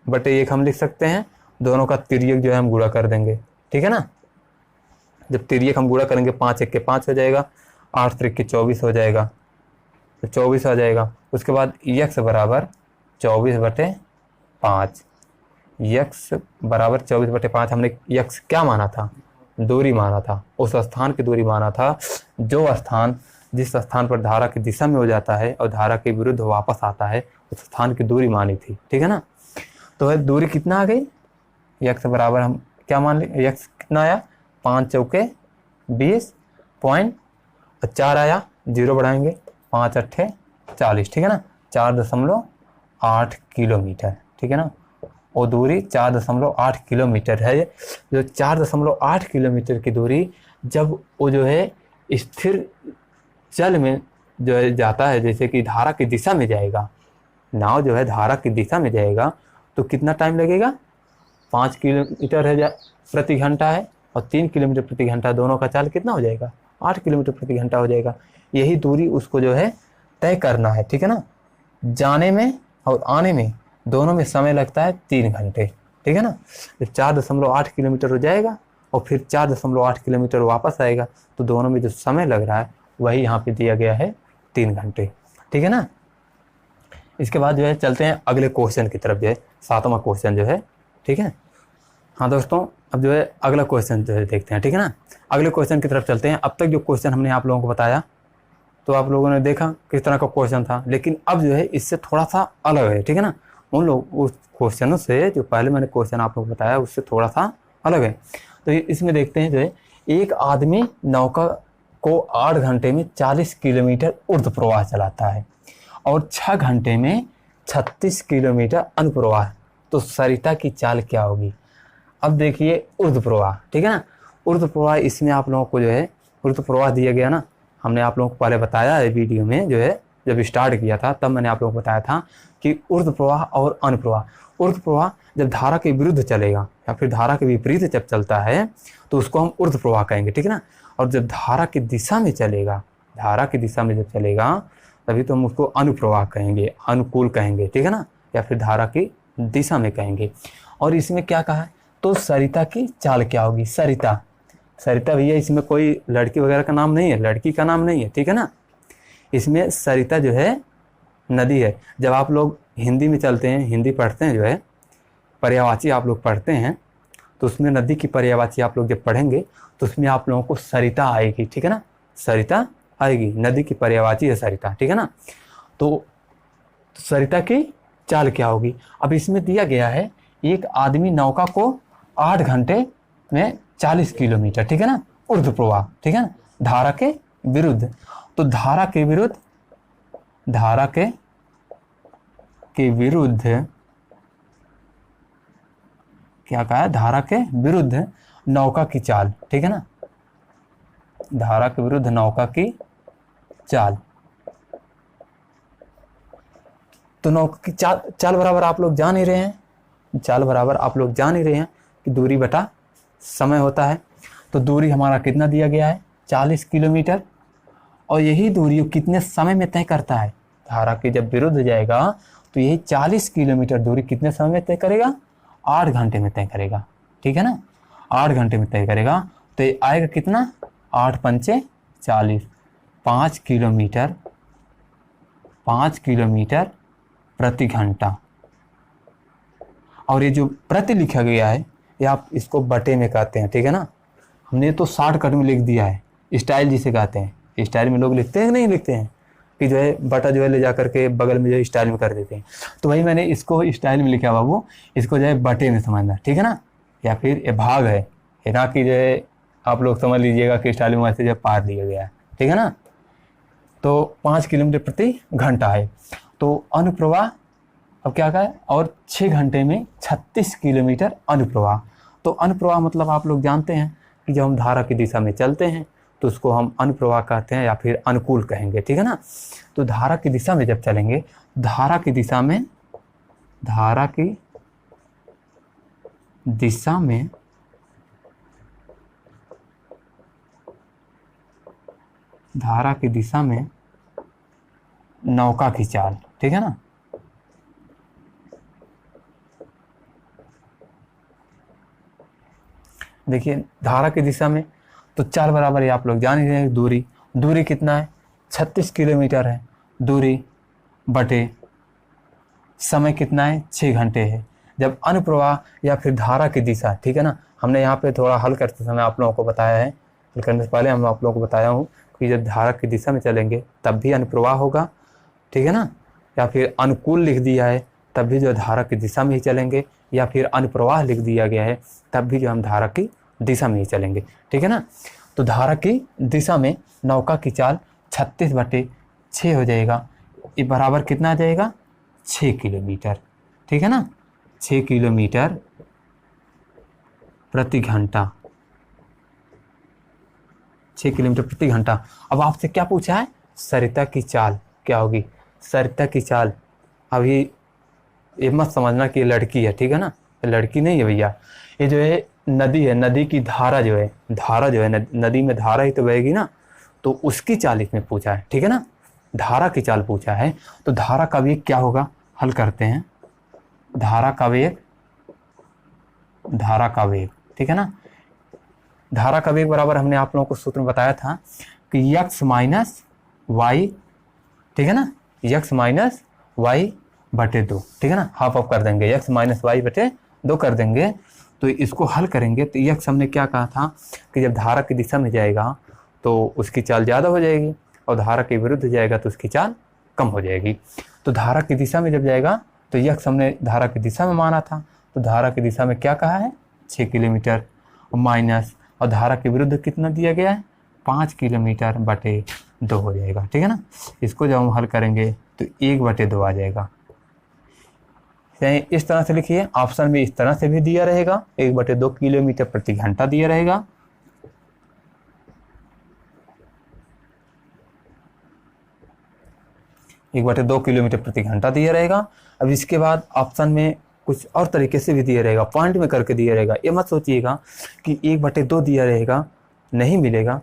बटे 1 हम लिख सकते हैं, दोनों का तिर्यक जो है हम गुणा कर देंगे। ठीक है ना, जब तिर्यक हम गुणा करेंगे 5 1 के 5 हो जाएगा, 8 3 के 24 हो जाएगा, तो 24 आ जाएगा। उसके बाद यक्स बराबर 24 बटे 5, यक्स बराबर 24 बटे 5, हमने यक्स क्या माना था, दूरी माना था, उस स्थान की दूरी माना था जो स्थान जिस स्थान पर धारा की दिशा में हो जाता है और धारा के विरुद्ध वापस आता है, उस स्थान की दूरी मानी थी। ठीक है ना, तो है दूरी कितना आ गई, यक्स बराबर हम क्या मान लें, यक्स कितना आया, 5 चौके 20 पॉइंट 4 आया, 0 बढ़ाएंगे, 5 8 40। ठीक है ना, 4.8 किलोमीटर। ठीक है ना, वो दूरी 4.8 किलोमीटर है। जो 4.8 किलोमीटर की दूरी जब वो जो है स्थिर जल में जो है जाता है, जैसे कि धारा की दिशा में जाएगा, नाव जो है धारा की दिशा में जाएगा तो कितना टाइम लगेगा, 5 किलोमीटर है प्रति घंटा है और 3 किलोमीटर प्रति घंटा, दोनों का चाल कितना हो जाएगा, 8 किलोमीटर प्रति घंटा हो जाएगा। यही दूरी उसको जो है तय करना है। ठीक है ना, जाने में और आने में दोनों में समय लगता है 3 घंटे, ठीक है ना। जब 4.8 किलोमीटर हो जाएगा और फिर 4.8 किलोमीटर वापस आएगा, तो दोनों में जो समय लग रहा है वही यहाँ पे दिया गया है 3 घंटे, ठीक है ना। इसके बाद जो है चलते हैं अगले क्वेश्चन की तरफ, जो है 7वां क्वेश्चन जो है, ठीक है। हाँ दोस्तों, अब जो है अगला क्वेश्चन जो है देखते हैं, ठीक है ना। अगले क्वेश्चन की तरफ चलते हैं। अब तक जो क्वेश्चन हमने आप लोगों को बताया तो आप लोगों ने देखा किस तरह का क्वेश्चन था, लेकिन अब जो है इससे थोड़ा सा अलग है, ठीक है ना। उन लोग उस क्वेश्चनों से जो पहले मैंने क्वेश्चन आप लोगों को बताया उससे थोड़ा सा अलग है। तो इसमें देखते हैं जो है, एक आदमी नौका को 8 घंटे में 40 किलोमीटर ऊर्ध्व प्रवाह चलाता है और 6 घंटे में 36 किलोमीटर अनुप्रवाह, तो सरिता की चाल क्या होगी। अब देखिए ऊर्ध्व प्रवाह, ठीक है ना। ऊर्ध्व प्रवाह, इसमें आप लोगों को जो है ऊर्ध्व प्रवाह दिया गया ना, हमने आप लोगों को पहले बताया है वीडियो में, जो है जब स्टार्ट किया था तब मैंने आप लोगों को बताया था कि ऊर्ध्व प्रवाह और अनुप्रवाह। ऊर्ध्व प्रवाह जब धारा के विरुद्ध चलेगा या फिर धारा के विपरीत जब चलता है तो उसको हम ऊर्ध्व प्रवाह कहेंगे, ठीक है ना। और जब धारा की दिशा में चलेगा, धारा की दिशा में जब चलेगा तभी तो हम उसको अनुप्रवाह कहेंगे, अनुकूल कहेंगे, ठीक है ना, या फिर धारा की दिशा में कहेंगे। और इसमें क्या कहा है, तो सरिता की चाल क्या होगी। सरिता, सरिता भैया इसमें कोई लड़की वगैरह का नाम नहीं है, लड़की का नाम नहीं है, ठीक है ना। इसमें सरिता जो है नदी है। जब आप लोग हिंदी में चलते हैं, हिंदी पढ़ते हैं, जो है पर्यायवाची आप लोग पढ़ते हैं, तो उसमें नदी की पर्यायवाची आप लोग जब पढ़ेंगे तो उसमें आप लोगों को सरिता आएगी, ठीक है ना, सरिता आएगी। नदी की पर्यायवाची है सरिता, ठीक है ना। तो सरिता की चाल क्या होगी। अब इसमें दिया गया है, एक आदमी नौका को 8 घंटे में 40 किलोमीटर, ठीक है ना, ऊर्ध्व प्रवाह, ठीक है ना, धारा के विरुद्ध। तो धारा के विरुद्ध, धारा के विरुद्ध क्या कहा है, धारा के विरुद्ध नौका की चाल, ठीक है ना, धारा के विरुद्ध नौका की चाल। तो नौका की चाल बराबर आप लोग जान ही रहे हैं, चाल बराबर आप लोग जान ही रहे हैं कि दूरी बटा समय होता है। तो दूरी हमारा कितना दिया गया है, 40 किलोमीटर। और यही दूरी कितने समय में तय करता है, धारा के जब विरुद्ध जाएगा तो यही 40 किलोमीटर दूरी कितने समय में तय करेगा, 8 घंटे में तय करेगा, ठीक है ना, 8 घंटे में तय करेगा। तो ये आएगा कितना, 8 पंचे 40, 5 किलोमीटर, 5 किलोमीटर प्रति घंटा। और ये जो प्रति लिखा गया है ये आप इसको बटे में कहते हैं, ठीक है ना। हमने तो शॉर्टकट में लिख दिया है, स्टाइल जिसे कहते हैं। स्टाइल में लोग लिखते हैं कि नहीं लिखते हैं, कि जो है बटा जो है ले जा करके बगल में जो है स्टाइल में कर देते हैं। तो वही मैंने इसको स्टाइल में लिखा बाबू, इसको जो है बटे में समझना, ठीक है ना, या फिर ये भाग है, ये ना कि जो है आप लोग समझ लीजिएगा कि स्टाइल में वैसे जो पार दिया गया है, ठीक है ना। तो 5 किलोमीटर प्रति घंटा है। तो अनुप्रवाह अब क्या कहा है, और 6 घंटे में 36 किलोमीटर अनुप्रवाह। तो अनुप्रवाह मतलब आप लोग जानते हैं कि जब हम धारा की दिशा में चलते हैं तो उसको हम अनुप्रवाह कहते हैं या फिर अनुकूल कहेंगे, ठीक है ना। तो धारा की दिशा में जब चलेंगे, धारा की दिशा में, धारा की दिशा में धारा की दिशा में नौका की चाल, ठीक है ना। देखिए धारा की दिशा में तो चाल बराबर है, आप लोग जान ही रहे हैं, दूरी, दूरी कितना है, 36 किलोमीटर है दूरी, बटे समय कितना है, 6 घंटे है। जब अनुप्रवाह या फिर धारा की दिशा, ठीक है ना, हमने यहाँ पे थोड़ा हल करते समय आप लोगों को बताया है, हल करने से पहले हम आप लोगों को बताया हूँ कि जब धारा की दिशा में चलेंगे तब भी अनुप्रवाह होगा, ठीक है ना, या फिर अनुकूल लिख दिया है तब भी जो धारा की दिशा में ही चलेंगे, या फिर अनुप्रवाह लिख दिया गया है तब भी जो हम धारा की दिशा में ही चलेंगे, ठीक है ना। तो धारा की दिशा में नौका की चाल 36/6 हो जाएगा, ये बराबर कितना आ जाएगा, 6 किलोमीटर, ठीक है ना, 6 किलोमीटर प्रति घंटा, 6 किलोमीटर प्रति घंटा। अब आपसे क्या पूछा है, सरिता की चाल क्या होगी। सरिता की चाल, अभी ये मत समझना कि ये लड़की है, ठीक है ना, लड़की नहीं है भैया, ये जो है नदी है, नदी की धारा जो है, धारा जो है नदी में धारा ही तो बहेगी ना, तो उसकी चाल इसमें पूछा है, ठीक है ना, धारा की चाल पूछा है। तो धारा का भी क्या होगा, हल करते हैं। धारा का वेग, धारा का वेग, ठीक है ना। धारा का वेग बराबर हमने आप लोगों को सूत्र में बताया था कि x माइनस वाई, ठीक है ना, x माइनस वाई बटे 2, ठीक है ना, हाफ ऑफ कर देंगे, x माइनस वाई बटे 2 कर देंगे। तो इसको हल करेंगे तो x हमने क्या कहा था कि जब धारा की दिशा में जाएगा तो उसकी चाल ज़्यादा हो जाएगी और धारा के विरुद्ध जाएगा तो उसकी चाल कम हो जाएगी। तो धारा की दिशा में जब जाएगा तो x हमने धारा की दिशा में माना था, तो धारा की दिशा में क्या कहा है 6 किलोमीटर माइनस, और धारा के विरुद्ध कितना दिया गया है 5 किलोमीटर बटे 2 हो जाएगा, ठीक है ना। इसको जब हम हल करेंगे तो 1 बटे 2 आ जाएगा। इस तरह से लिखिए, ऑप्शन में इस तरह से भी दिया रहेगा, 1 बटे 2 किलोमीटर प्रति घंटा दिया रहेगा। एक बटे 2 किलोमीटर प्रति घंटा दिया रहेगा। अब इसके बाद ऑप्शन में कुछ और तरीके से भी दिया रहेगा, पॉइंट में करके दिया रहेगा। ये मत सोचिएगा कि 1 बटे 2 दिया रहेगा नहीं मिलेगा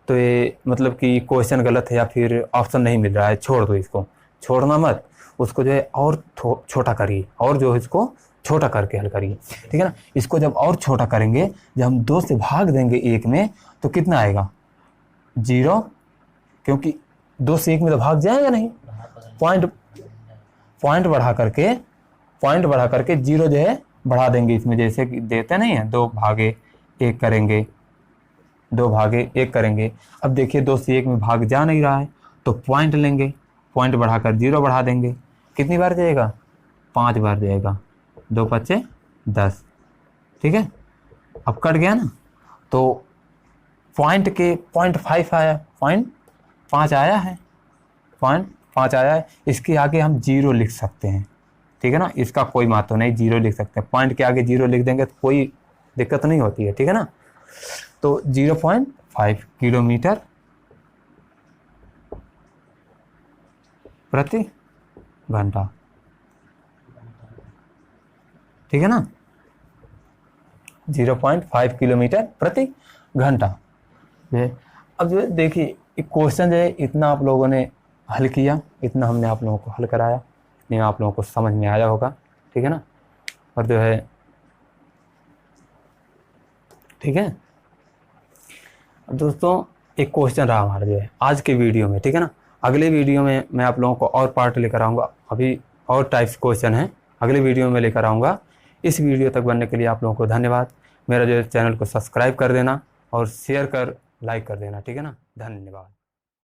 तो ये मतलब कि क्वेश्चन गलत है या फिर ऑप्शन नहीं मिल रहा है, छोड़ दो, इसको छोड़ना मत, उसको जो है और छोटा करिए, और जो है इसको छोटा करके हल करिए, ठीक है ना। इसको जब और छोटा करेंगे, जब हम 2 से भाग देंगे 1 में तो कितना आएगा 0, क्योंकि 2 से 1 में तो भाग जाएगा नहीं, पॉइंट बढ़ा करके 0 जो है बढ़ा देंगे इसमें, जैसे कि देते नहीं है 2 भागे 1 करेंगे, 2 भागे 1 करेंगे। अब देखिए 2 से 1 में भाग जा नहीं रहा है तो पॉइंट लेंगे, पॉइंट बढ़ाकर 0 बढ़ा देंगे, कितनी बार जाएगा 5 बार जाएगा, 2 पच्चे 10, ठीक है। अब कट गया ना, तो पॉइंट के 0.5 आया, 0.5 आया है, 0.5 आया है। इसके आगे हम 0 लिख सकते हैं, ठीक है ना, इसका कोई महत्व नहीं, 0 लिख सकते हैं। पॉइंट के आगे 0 लिख देंगे तो कोई दिक्कत नहीं होती है, ठीक है ना। तो 0.5 किलोमीटर प्रति घंटा, ठीक है ना, 0.5 किलोमीटर प्रति घंटा। अब जो देखिए क्वेश्चन जो है इतना आप लोगों ने हल किया, इतना हमने आप लोगों को हल कराया, नहीं आप लोगों को समझ में आया होगा, ठीक है ना। और जो है ठीक है, अब दोस्तों एक क्वेश्चन रहा हमारा जो है आज के वीडियो में, ठीक है ना। अगले वीडियो में मैं आप लोगों को और पार्ट लेकर आऊँगा, अभी और टाइप्स क्वेश्चन हैं, अगले वीडियो में लेकर आऊँगा। इस वीडियो तक बनने के लिए आप लोगों को धन्यवाद। मेरा जो चैनल को सब्सक्राइब कर देना और शेयर कर लाइक कर देना, ठीक है ना। धन्यवाद।